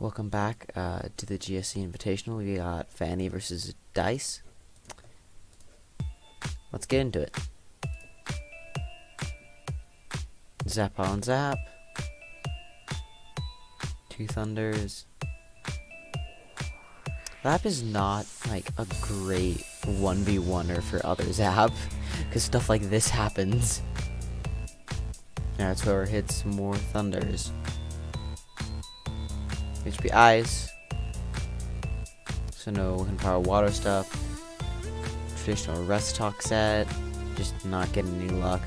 Welcome back to the GSC Invitational. We got Vani versus Dice. Let's get into it. Zap on zap. Two thunders. Zap is not like a great 1v1er for other Zap, because stuff like this happens. Now it's whoever hits more thunders. HP Ice. So no wind power water stuff. Traditional rest talk set. Just not getting any luck.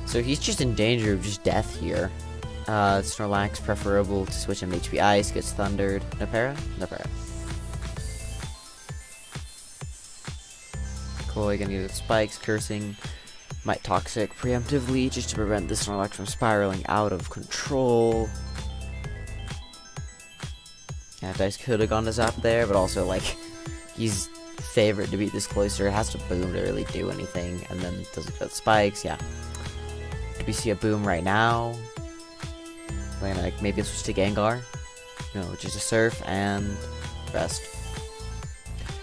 So he's just in danger of just death here. Snorlax preferable to switch him HP Ice, gets thundered. No para? No para. Koi gonna get spikes, cursing. Might toxic preemptively just to prevent the Snorlax from spiraling out of control. Yeah, Dice could have gone to Zap there, but also, like, he's favored to beat this closer. It has to boom to really do anything, and then doesn't get spikes, yeah. Do we see a boom right now? Like, maybe switch to Gengar? No, just a Surf and rest.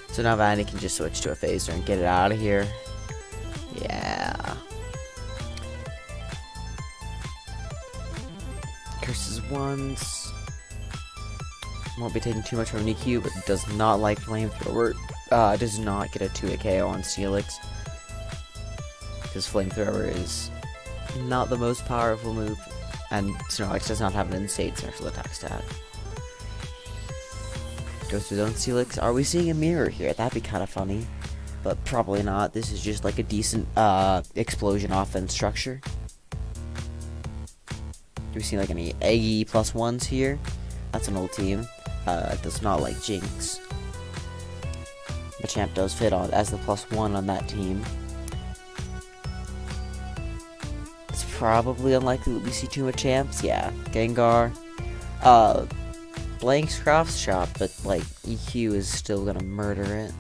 So now Vani can just switch to a Phaser and get it out of here. Yeah. Curses once. Won't be taking too much from an EQ, but does not like Flamethrower. Does not get a 2-hit KO on Steelix. Because Flamethrower is not the most powerful move, and Snorlax does not have an insane special attack stat. Goes to his own Steelix. Are we seeing a mirror here? That'd be kind of funny, but probably not. This is just like a decent explosion offense structure. Do we see like any Eggy +1s here? That's an old team. Does not like Jinx. Machamp does fit on as the +1 on that team. It's probably unlikely that we see two Machamps. Yeah, Gengar. Blank's Croft Shop, but like EQ is still gonna murder it.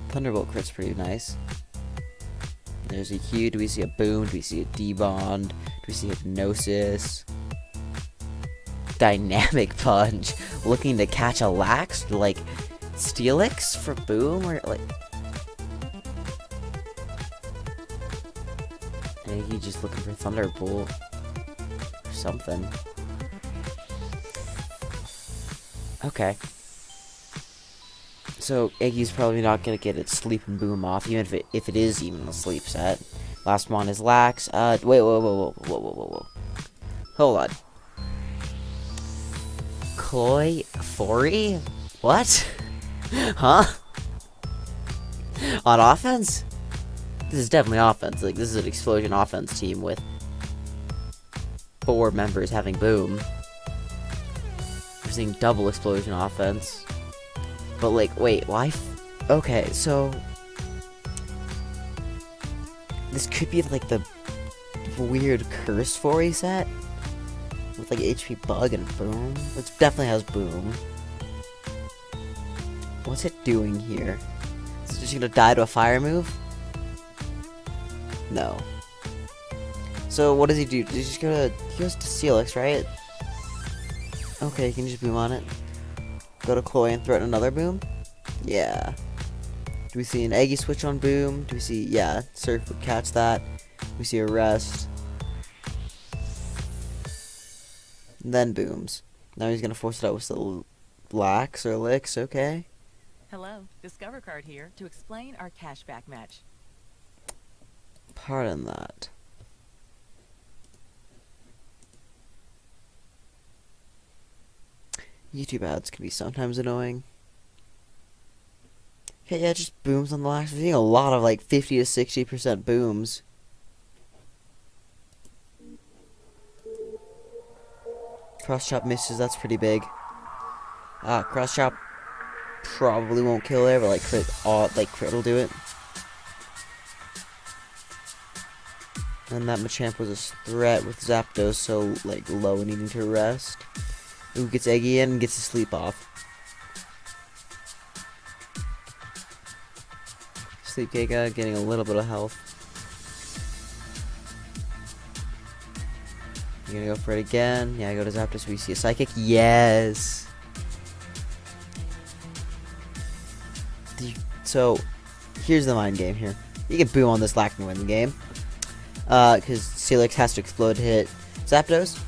Thunderbolt crit's pretty nice. There's EQ. Do we see a boom? Do we see a debond? Do we see hypnosis? Dynamic punch, looking to catch a lax, like Steelix for boom, or like maybe just looking for Thunderbolt or something. Okay, so Iggy's probably not gonna get its sleep and boom off, even if it is even a sleep set. Last one is lax. Wait, whoa. Hold on. Koi 40? What? Huh? On offense? This is definitely offense. Like, this is an explosion offense team with 4 members having boom. We're seeing double explosion offense. But, like, wait, why? Okay, so this could be like the weird curse 4 set with like HP bug and boom. It definitely has boom. What's it doing here? Is it just gonna die to a fire move? No. So what does he do? He goes to Steelix, right? Okay, you can just boom on it. Go to Koi and threaten another boom? Yeah. Do we see an Eggy switch on boom? Do we see, yeah, Surf would catch that. We see a rest. Then booms. Now he's gonna force it out with the lax or licks, okay? Hello, Discover Card here to explain our cashback match. Pardon that. YouTube ads can be sometimes annoying. Okay, yeah, just booms on the lax. We're seeing a lot of like 50 to 60% booms. Cross chop misses, that's pretty big. Cross chop probably won't kill there, but like crit will do it. And that Machamp was a threat with Zapdos so like low and needing to rest. Ooh, gets Eggy in and gets his sleep off. Sleep Giga, getting a little bit of health. gonna go for it again. Yeah, go to Zapdos. We see a Psychic. Yes. So, here's the mind game here. You can boom on this Lack and win the game. Because Steelix has to explode to hit Zapdos.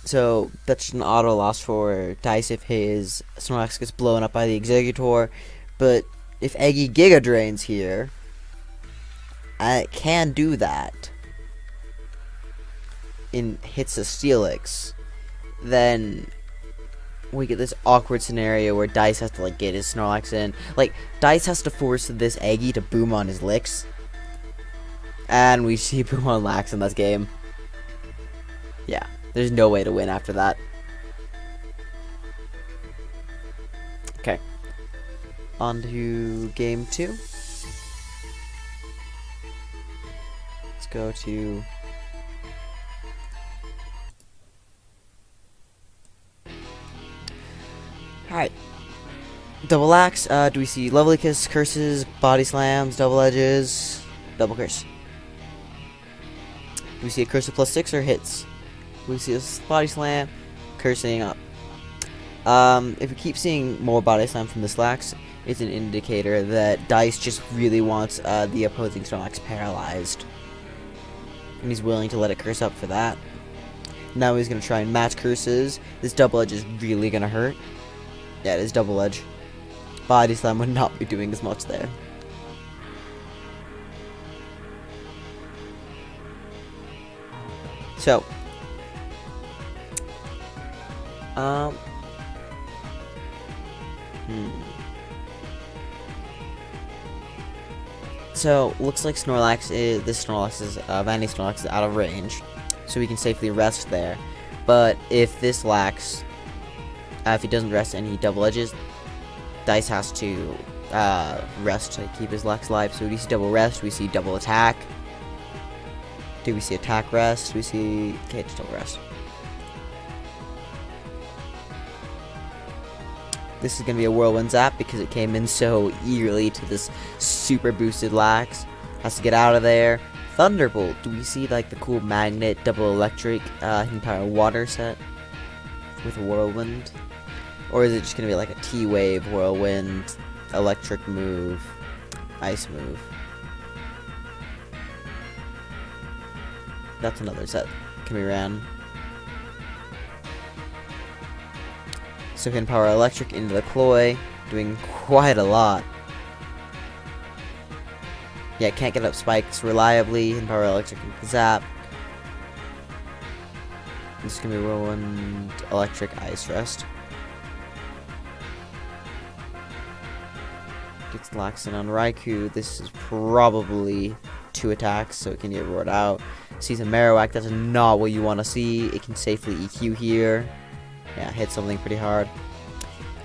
So, that's just an auto loss for Dice if his Snorlax gets blown up by the Exeggutor. But if Eggy Giga Drains here, it can do that. And hits a Steelix. Then we get this awkward scenario where Dice has to like get his Snorlax in. Like, Dice has to force this Eggy to boom on his licks. And we see boom on Lax in this game. Yeah, there's no way to win after that. Okay. On to game 2. Let's go to... Alright. Double Axe. Do we see Lovely Kiss, Curses, Body Slams, Double Edges, Double Curse? Do we see a Curse of +6 or hits? We see a Body Slam, Cursing up. If we keep seeing more Body Slam from this Lax, it's an indicator that Dice just really wants the opposing Snorlax paralyzed. And he's willing to let it curse up for that. Now he's going to try and match curses. This Double Edge is really going to hurt. Yeah, it is Double Edge. Body Slam would not be doing as much there. So, So, looks like Vani Snorlax is out of range, so we can safely rest there. But if this Lax, if he doesn't rest and he double edges, Dice has to rest to keep his Lax alive. So we see double rest, we see double attack. Do we see attack rest? We see... Okay, just double rest. This is going to be a Whirlwind Zap because it came in so eagerly to this super boosted Lax. Has to get out of there. Thunderbolt. Do we see like the cool magnet, double electric, entire water set with a Whirlwind? Or is it just going to be like a T-Wave, Whirlwind, electric move, ice move? That's another set can be ran. So can power electric into the Cloy, doing quite a lot. Yeah, can't get up spikes reliably, and power electric into the Zap. This is gonna be Whirlwind, electric, ice rest. Gets Laxin on Raikou. This is probably 2 attacks, so it can get roared out. Sees a Marowak. That's not what you want to see. It can safely EQ here. Yeah, hit something pretty hard.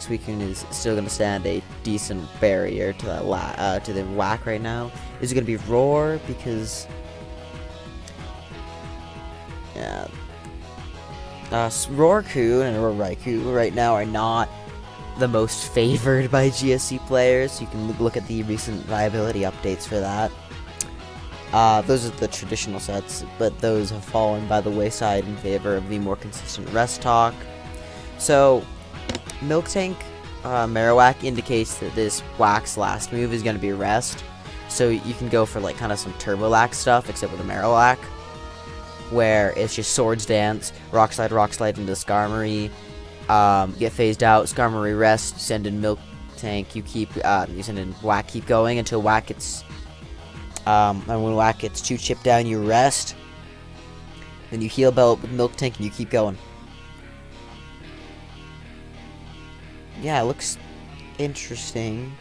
Suicune is still going to stand a decent barrier to that to the whack right now. Is it going to be Roar? Because yeah, Roarku and Raikou right now are not the most favored by GSC players. You can look at the recent viability updates for that. Those are the traditional sets, but those have fallen by the wayside in favor of the more consistent rest talk. So, Miltank Marowak indicates that this Wax last move is going to be rest. So you can go for like kind of some Turbolax stuff, except with a Marowak, where it's just Swords Dance, Rock Slide into Skarmory, get phased out, Skarmory rest, send in Miltank, you send in Whack, keep going until Whack gets, and when Whack gets 2 chipped down, you rest, then you heal belt with Miltank and you keep going. Yeah, it looks interesting.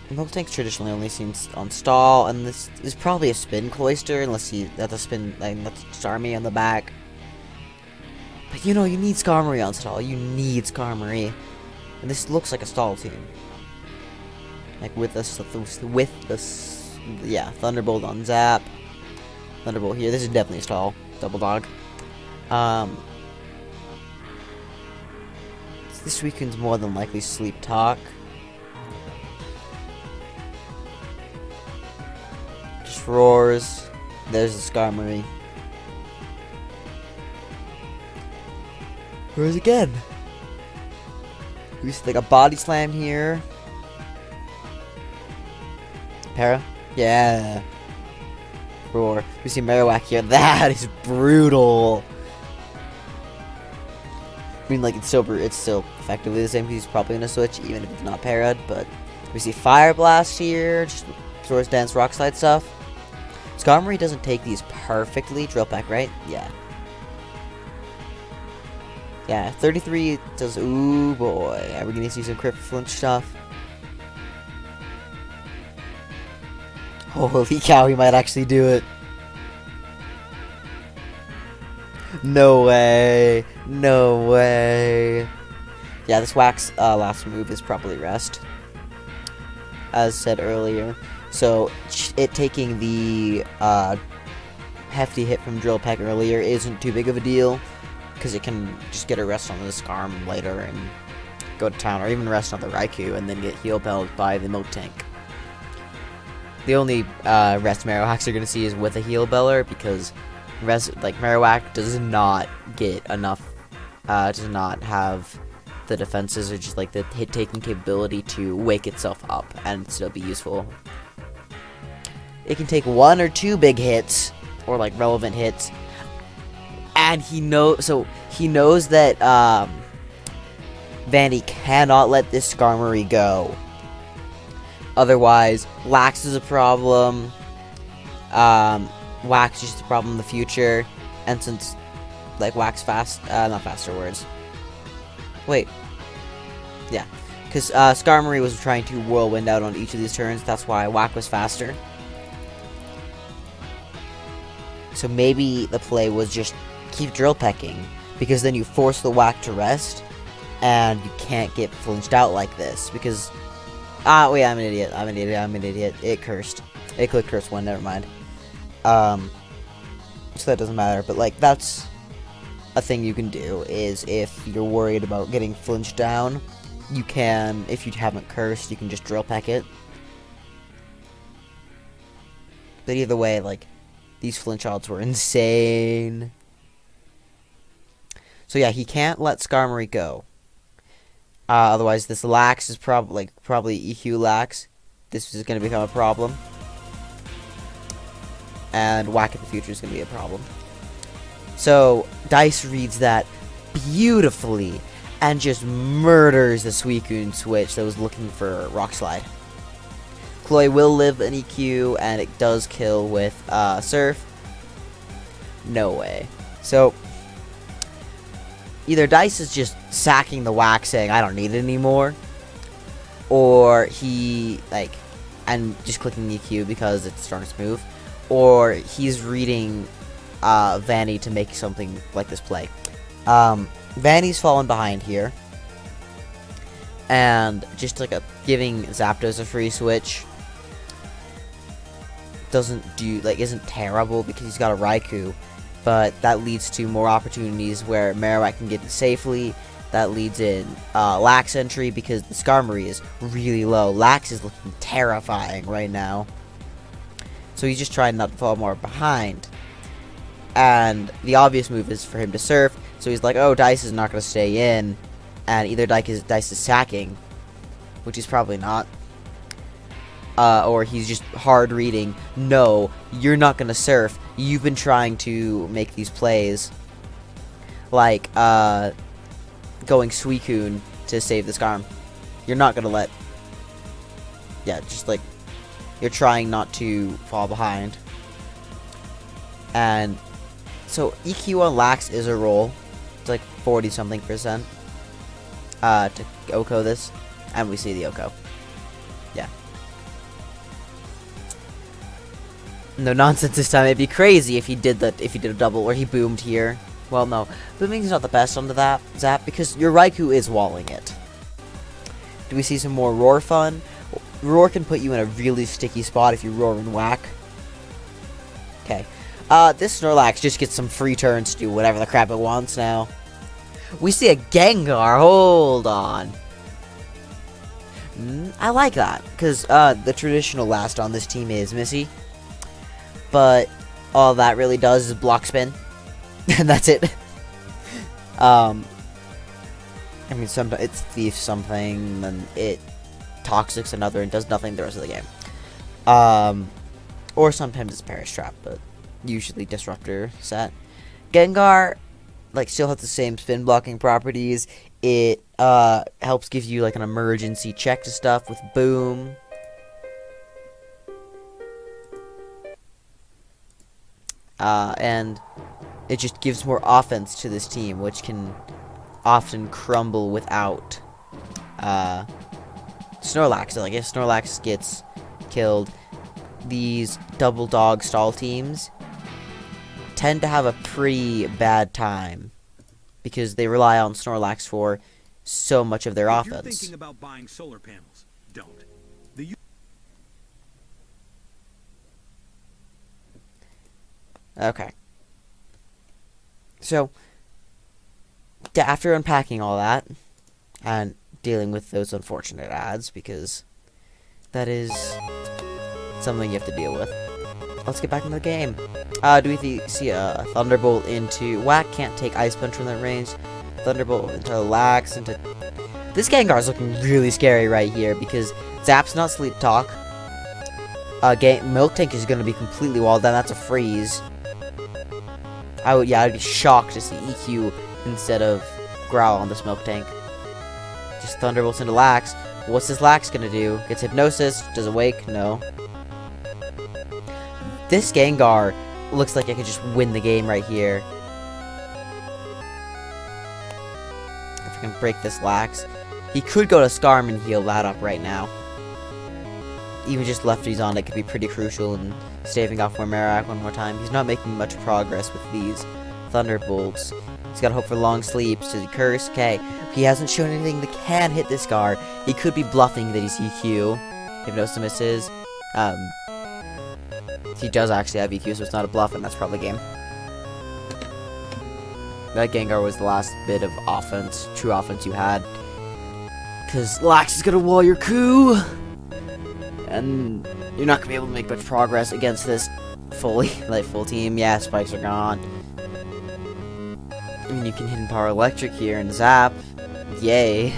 Miltank's traditionally only seen on stall, and this is probably a spin Cloyster, unless that's a spin, like, that's Starmie on the back. But you know, you need Skarmory on stall. You need Skarmory, and this looks like a stall team. Like with this, yeah, Thunderbolt on Zap, Thunderbolt here. This is definitely a stall. Double Dog. This Suicune's more than likely Sleep Talk. Just roars. There's the Skarmory. Where's again? We see like a body slam here. Para? Yeah. Roar. We see Marowak here. That is brutal. I mean, like, it's still effectively the same because he's probably gonna switch, even if it's not parried. But we see Fire Blast here, just Swords Dance, Rock Slide stuff. Skarmory doesn't take these perfectly. Drill Peck, right? Yeah. Yeah, 33 does. Ooh boy, are we gonna see some crit flinch stuff? Holy cow, he might actually do it. No way. No way. Yeah, this Wax last move is probably Rest, as said earlier. So, it taking the hefty hit from Drill Peck earlier isn't too big of a deal, because it can just get a Rest on the Skarm later and go to town, or even Rest on the Raikou and then get Heal Belled by the Milk Tank. The only Rest Marowaks are going to see is with a Heal Beller, because Marowak does not get enough, does not have the defenses or just like the hit-taking capability to wake itself up and still be useful. It can take 1 or 2 big hits, or like relevant hits, and he knows that Vani cannot let this Skarmory go. Otherwise, Lax is a problem. Wax is just a problem in the future, and since like Wax not faster words. Wait, yeah, because Skarmory was trying to whirlwind out on each of these turns. That's why Wax was faster. So maybe the play was just keep Drill Pecking, because then you force the Whack to rest, and you can't get flinched out like this. Because wait, I'm an idiot. It cursed. It clicked curse 1. Never mind. So that doesn't matter, but like that's a thing you can do, is if you're worried about getting flinched down, you can, if you haven't cursed, you can just Drill Peck it. But either way, like, these flinch odds were insane. So yeah, he can't let Skarmory go. Otherwise this Lax is probably EQ Lax. This is going to become a problem. And Whack in the future is going to be a problem. So, Dice reads that beautifully and just murders the Suicune switch that was looking for Rock Slide. Chloe will live an EQ, and it does kill with Surf. No way. So, either Dice is just sacking the Whack, saying, I don't need it anymore, or he, and just clicking EQ because it's the strongest move, or he's reading Vani to make something like this play. Vani's fallen behind here, and just giving Zapdos a free switch isn't terrible because he's got a Raikou, but that leads to more opportunities where Marowak can get it safely. That leads in Lax entry because the Skarmory is really low. Lax is looking terrifying right now, so he's just trying not to fall more behind. And the obvious move is for him to Surf, so he's like, oh, Dice is not going to stay in, and either Dice is sacking, which he's probably not, or he's just hard reading, no, you're not going to Surf, you've been trying to make these plays, like, going Suicune to save this Skarm. You're not going to let, yeah, just you're trying not to fall behind. And so EQ on Lax is a roll. It's like 40-something% to Oko this, and we see the Oko. Yeah. No nonsense this time. It'd be crazy if he did a double or he boomed here. Well, no, booming's not the best onto that Zap because your Raikou is walling it. Do we see some more Roar fun? Roar can put you in a really sticky spot if you Roar and Whack. Okay. This Snorlax just gets some free turns to do whatever the crap it wants now. We see a Gengar. Hold on. I like that, because the traditional last on this team is Missy. But all that really does is block spin. And that's it. I mean, sometimes it's Thief something, then it Toxic's another, and does nothing the rest of the game. Or sometimes it's Perish Trap, but usually Disruptor set. Gengar, like, still has the same spin blocking properties. It helps give you like an emergency check to stuff with Boom. And it just gives more offense to this team, which can often crumble without Snorlax. So, like, if Snorlax gets killed, these double dog stall teams tend to have a pretty bad time because they rely on Snorlax for so much of their offense. If you're thinking about buying solar panels, don't. Okay. So, after unpacking all that, and dealing with those unfortunate ads, because that is something you have to deal with, let's get back into the game. Do we see a Thunderbolt into Whack? Can't take Ice Punch from that range. Thunderbolt into Lax, into... This Gengar is looking really scary right here, because Zap's not Sleep Talk. Milk Tank is going to be completely walled down. That's a freeze. I'd be shocked to see EQ instead of Growl on this Milk Tank. Just Thunderbolts into Lax. What's this Lax gonna do? Gets Hypnosis. Does it wake? No. This Gengar looks like it could just win the game right here. If we can break this Lax. He could go to Scarm and heal that up right now. Even just lefties on it could be pretty crucial in staving off Marmarak one more time. He's not making much progress with these Thunderbolts. He's got to hope for long sleeps. Does he curse? Okay. He hasn't shown anything that can hit this Scar. He could be bluffing that he's EQ. Hypnosis misses. He does actually have EQ, so it's not a bluff, and that's probably game. That Gengar was the last bit of offense, true offense you had. Because Lax is going to wall your coup. And you're not going to be able to make much progress against this full team. Yeah, spikes are gone. I mean, you can Hidden Power Electric here and Zap. Yay.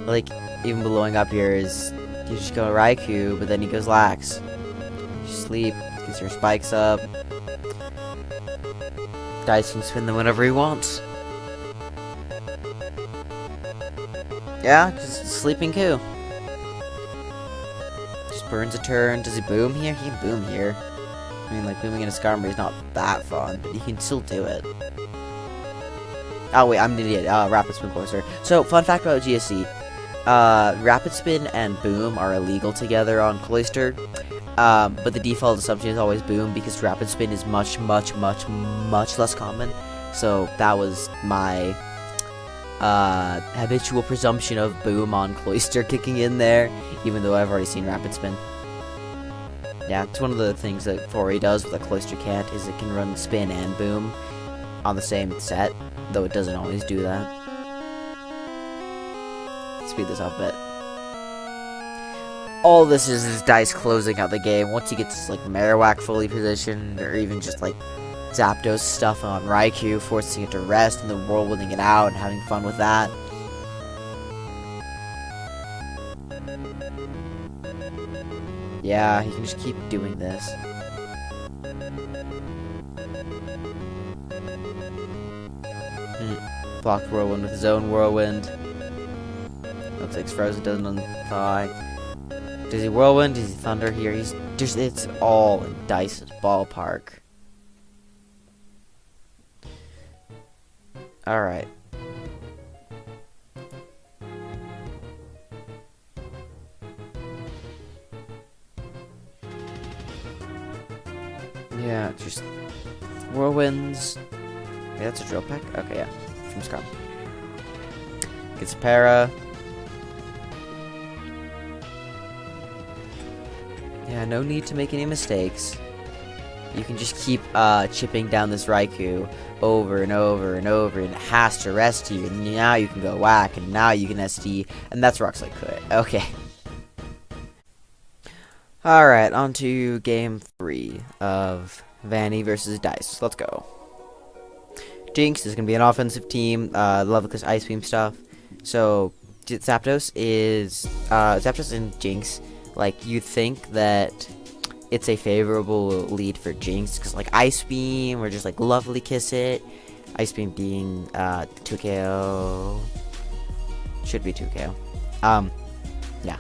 Like, even blowing up here is, you just go Raikou, but then he goes Lax. You sleep, gets your spikes up. Dice can spin them whenever he wants. Yeah, just sleeping coup. Burns a turn. Does he boom here? He can boom here. I mean, like, booming in a Skarmory is not that fun, but he can still do it. Oh, wait, I'm an idiot. Rapid Spin Cloister. So, fun fact about GSC. Rapid Spin and Boom are illegal together on Cloister. But the default assumption is always Boom, because Rapid Spin is much, much, much, much less common. So, that was my habitual presumption of Boom on Cloister kicking in there, even though I've already seen Rapid Spin. Yeah, it's one of the things that 4A does with a Cloister can't, is it can run Spin and Boom on the same set, though it doesn't always do that. Let's speed this up a bit. All this is Dice closing out the game. Once he gets like Marowak fully positioned, or even just like Zapdos stuff on Raikou, forcing it to rest and then whirlwinding it out and having fun with that. Yeah, he can just keep doing this. Blocked Whirlwind with his own Whirlwind. Looks like Frozen doesn't unthaw. Does he Whirlwind? Does he Thunder here? It's all in Dice's ballpark. Alright. Yeah, just Whirlwinds. Yeah, that's a drill pack? Okay, yeah. From Scrum. Gets a para. Yeah, no need to make any mistakes. You can just keep chipping down this Raikou over and over and over, and it has to rest here. And now you can go Whack, and now you can SD, and that's Rock Slide Quit. Okay. Alright, on to game 3 of Vani versus Dice. Let's go. Jinx is going to be an offensive team. Love this Ice Beam stuff. So, Zapdos and Jinx. Like, you'd think that it's a favorable lead for Jinx. Because, like, Ice Beam or just, like, Lovely Kiss it. Ice Beam being 2KO. Should be 2KO. Yeah.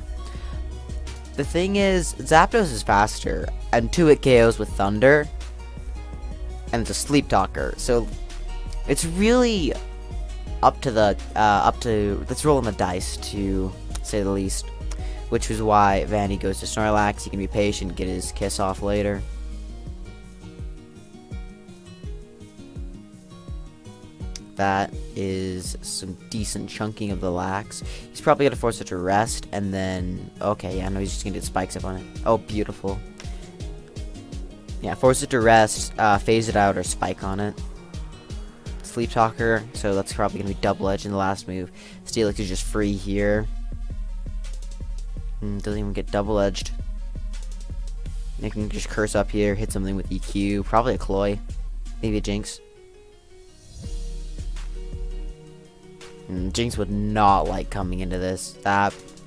The thing is, Zapdos is faster. And 2-hit KOs with Thunder. And it's a Sleep Talker. So, it's really up to let's roll on the dice, to say the least. Which is why Vani goes to Snorlax. He can be patient, get his kiss off later. That is some decent chunking of the lax. He's probably gonna force it to rest, and then okay, yeah, no, he's just gonna get spikes up on it. Oh, beautiful. Yeah, force it to rest, phase it out, or spike on it. Sleep Talker, so that's probably gonna be double edge in the last move. Steelix is just free here. Doesn't even get double edged. You can just curse up here, hit something with EQ, probably a Cloy, maybe a Jinx. Jinx would not like coming into this.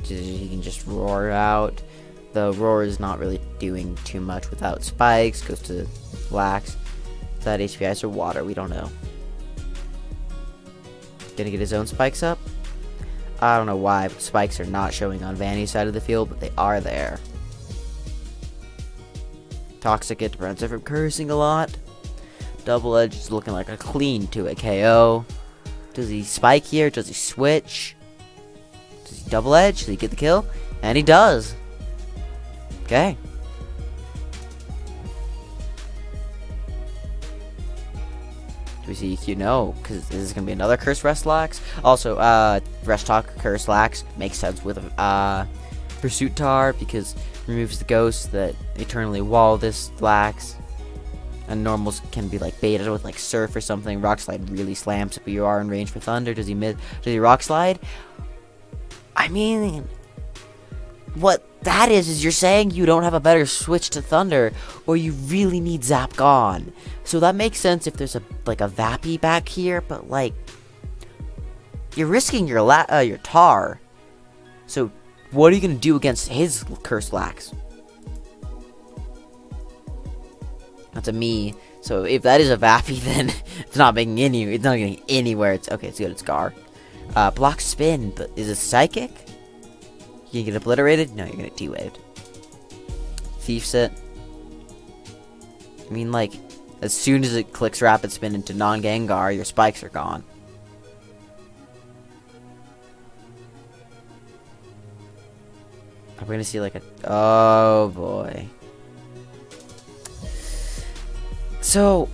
He can just roar out. The roar is not really doing too much without spikes. Goes to lax. Is that HP ice or water? We don't know. Gonna get his own spikes up. I don't know why, but spikes are not showing on Vani's side of the field, but they are there. Toxic it prevents it from cursing a lot. Double Edge is looking like a clean 2-hit KO. Does he spike here? Does he switch? Does he double edge? Does he get the kill? And he does. Okay. Do we see EQ? No, because this is going to be another Curse Rest Lax. Also, Rest Talk Curse Lax makes sense with Pursuit Tar, because removes the ghosts that eternally wall this Lax. And normals can be like baited with like Surf or something. Rock Slide really slams if you are in range for Thunder. Does he Rock Slide? I mean, what that is you're saying you don't have a better switch to Thunder, or you really need Zap gone. So that makes sense if there's a Vappy back here, but like you're risking your Tar. So what are you gonna do against his Curse Lax? That's a me. So if that is a Vappy, then it's not getting anywhere. It's okay. It's good. It's Gar. Block spin, but is it psychic? You can get obliterated. No, you're gonna T-waved. Thief's it. I mean, like, as soon as it clicks rapid spin into non-Gengar, your spikes are gone. Are we gonna see like a? Oh boy. So,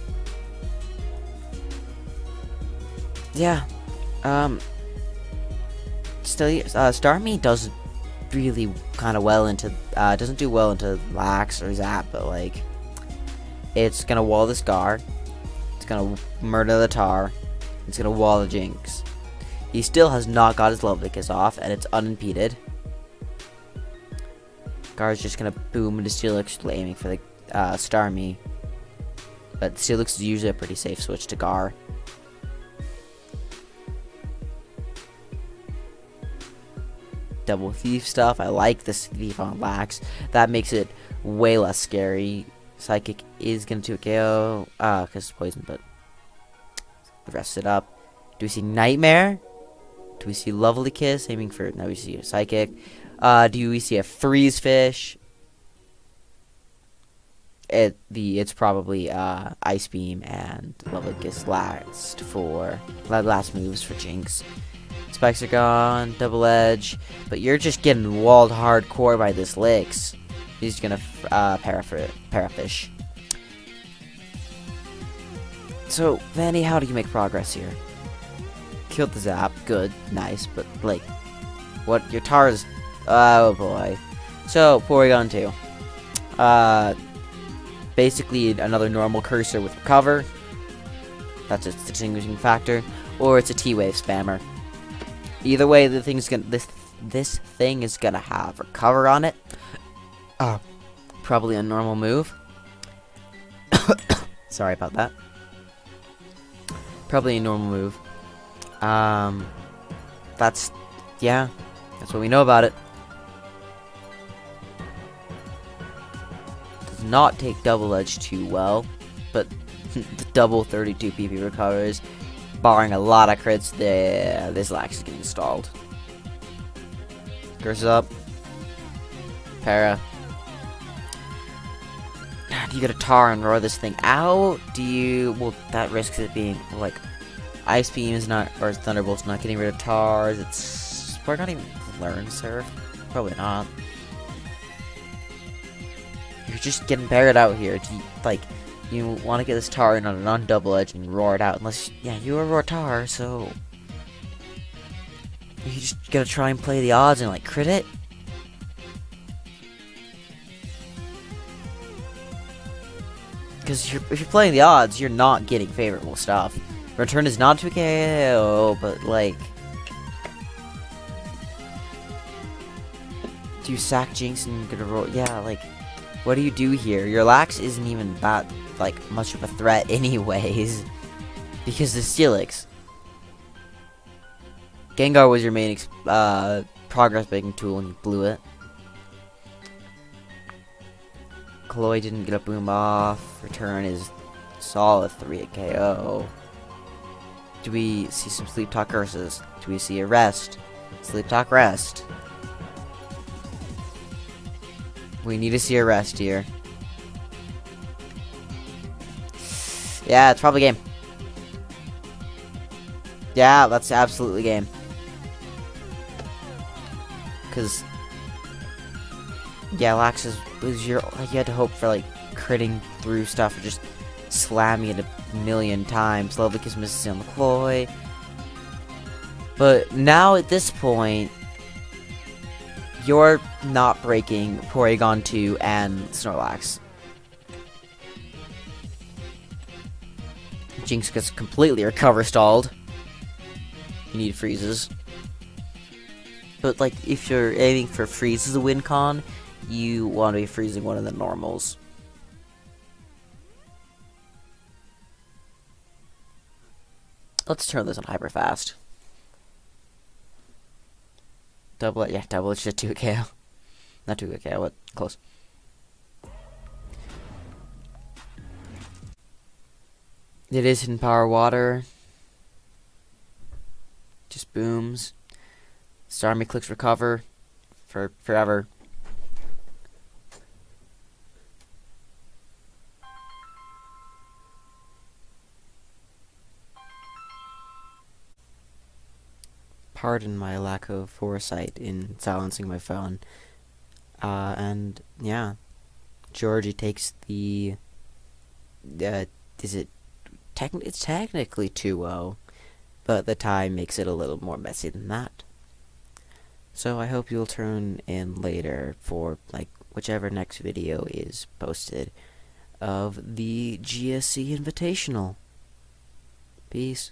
yeah, Starmie does really kind of well into, doesn't do well into Lax or Zap, but like, it's gonna wall this Gar, it's gonna murder the Tar, it's gonna wall the Jinx. He still has not got his Lovely Kiss off, and it's unimpeded. Gar's just gonna boom into Steelix, aiming for the Starmie. But Steelix is usually a pretty safe switch to Gar. Double Thief stuff. I like this Thief on Lax. That makes it way less scary. Psychic is going to KO. Because it's poison, but rest it up. Do we see Nightmare? Do we see Lovely Kiss? Aiming for. No, we see a Psychic. Do we see a Freeze Fish? It's probably Ice Beam and Lovely Kiss last moves for Jinx. Spikes are gone, double edge, but you're just getting walled hardcore by this Licks. He's gonna Parafish. So Vani, how do you make progress here? Killed the Zap, good, nice, but like, what your Tar's? Oh boy. So Porygon 2. Basically another normal cursor with recover. That's its distinguishing factor, or it's a T-wave spammer. Either way, this thing is gonna have recover on it. Probably a normal move. Sorry about that. Probably a normal move. That's what we know about it. Does not take double edge too well, but the double 32 PP recovers, barring a lot of crits. This Lax is getting stalled. Curse up. Para. Do you get a tar and roar this thing out? Do you... Well, that risks it being, like... Ice Beam is not... Or Thunderbolt's not getting rid of tars. It's... We're not even Learn Surf. Probably not. You're just getting parried out here. Do you, like... You want to get this tar in on a non-double edge and roar it out. Unless... Yeah, you are roar tar, so... You just gotta try and play the odds and, like, crit it. Because if you're playing the odds, you're not getting favorable stuff. Return is not to KO, but like... Do you sack Jinx and get a roll? Yeah, like... What do you do here? Your Lax isn't even that, like, much of a threat anyways. Because the Steelix. Gengar was your main progress making tool and you blew it. Chloe didn't get a boom off. Return is solid 3 at KO. Do we see some Sleep Talk curses? Do we see a rest? Sleep Talk rest. We need to see a rest here. Yeah, it's probably game. Yeah, that's absolutely game. Because... Yeah, Lax was your... Like, you had to hope for, like, critting through stuff or just slamming it a million times. Lovely Kiss misses on the Chloe. But now, at this point, you're not breaking Porygon 2 and Snorlax. Jinx gets completely recover stalled. You need freezes. But, like, if you're aiming for freezes a win con, you want to be freezing one of the normals. Let's turn this on hyper fast. Double it, yeah, double it should 2 KO. Not 2 KO, but close. It is Hidden Power Water. Just booms. Starmie clicks recover for forever. Pardon my lack of foresight in silencing my phone. And yeah, Georgie takes the. Is it? It's technically 2-0, but the tie makes it a little more messy than that. So I hope you'll turn in later for like whichever next video is posted of the GSC Invitational. Peace.